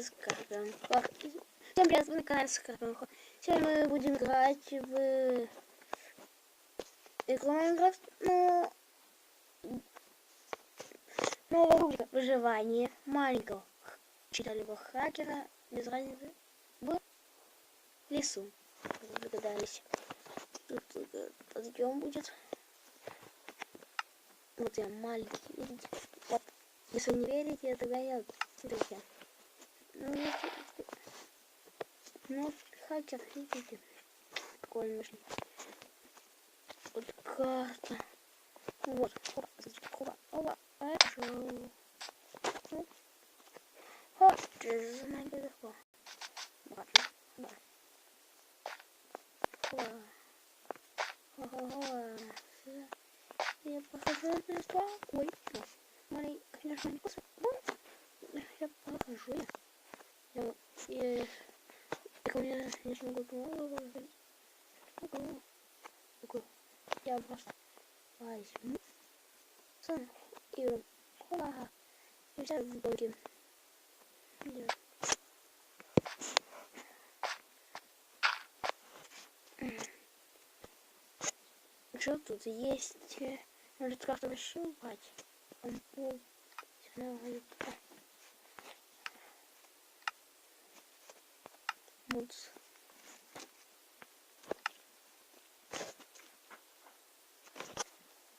Скорпионхо. Всем привет, вы на канале Скорпионхо. Сегодня мы будем играть в игру Майнкрафт, новая рубрика выживание маленького читалего хакера без разницы в лесу. Как вы догадались. Тут подъем будет. Вот я маленький, видите? Вот. Если не верите, тогда я смотрите. Ну, хакер, видите? Прикольно вышли. Вот карта. Вот. Опа. Хоп, нажимаем легко. Ладно. Да. Я похожу на что? Ой, смотри, конечно, не кусай. Я похожу. Так у меня не смогу голову выходить. Я просто возьму сам и хоба. И взял в боги. Что тут есть? Может как-то нащупать? Муц.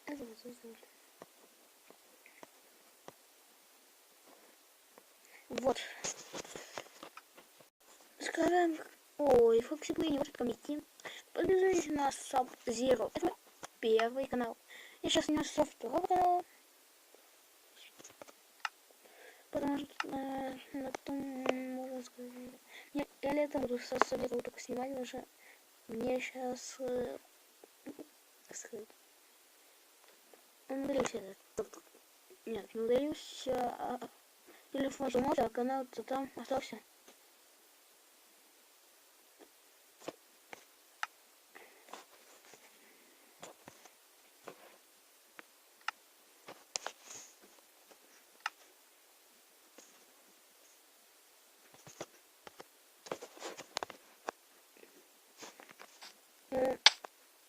Это вот здесь. Вот. Скажем, ой, Фоксиплей не может комментировать. Подписывайтесь на Sub-Zero. Это мой первый канал. Я сейчас не со второго канала. Потому что на том можно сказать. Я летом буду со Sub-Zero только снимать, потому что мне сейчас как сказать. Он удалился. Нет, не удалился. Телефон сломался, а канал-то там остался.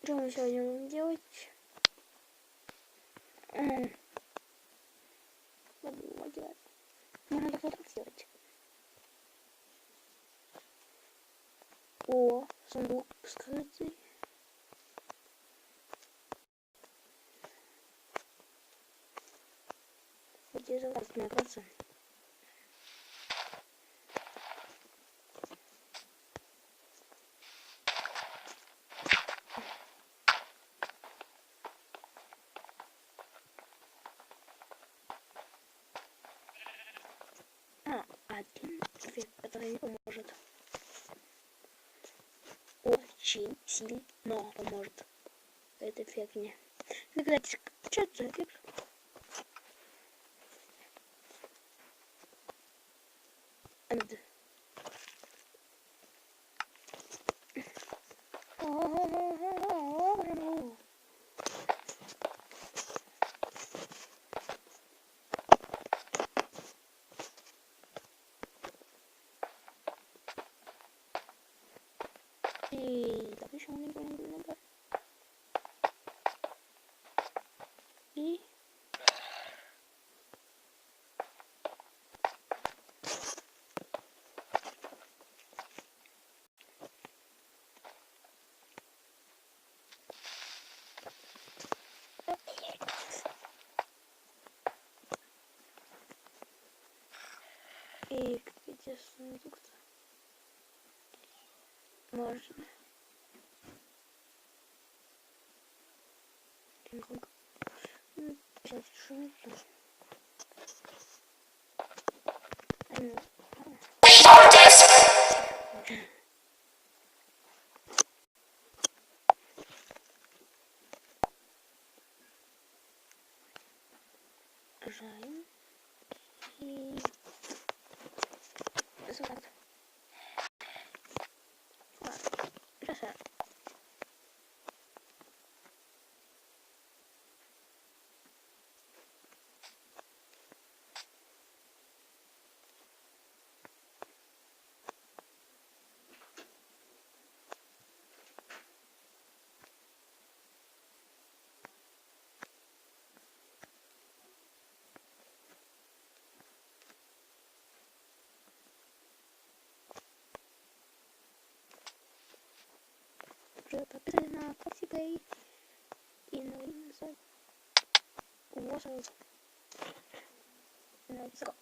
Что мы сегодня будем делать? Можно дофотографировать. О, сундук скрытый. Где залазить, мне кажется. Один эффект, который не поможет. Очень сильно поможет. Это эффект мне. Догадайтесь, что это за эффект? И так еще не понял. И где сундук-то? Можно. Сейчас что это? Жаль. И вот. Красава. подписались на Foxy Play и на сайт.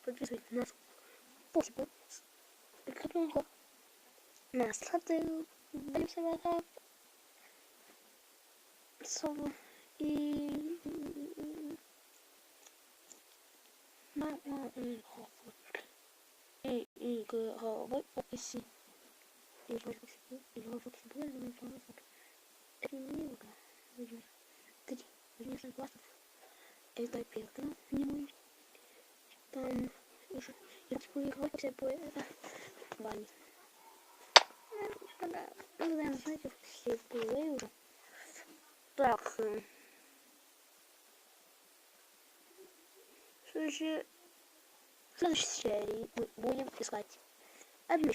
Подписывайтесь на Foxy Play. На сайты будем собираться и игровой описи. Игровой Foxy Play. Это не игра. Конечно, классно. Это первый не мой. Там еще игровой Foxy Play. Это Ваня. Наверное, знаете, Foxy Play уже. Так. В следующей серии мы будем искать одну.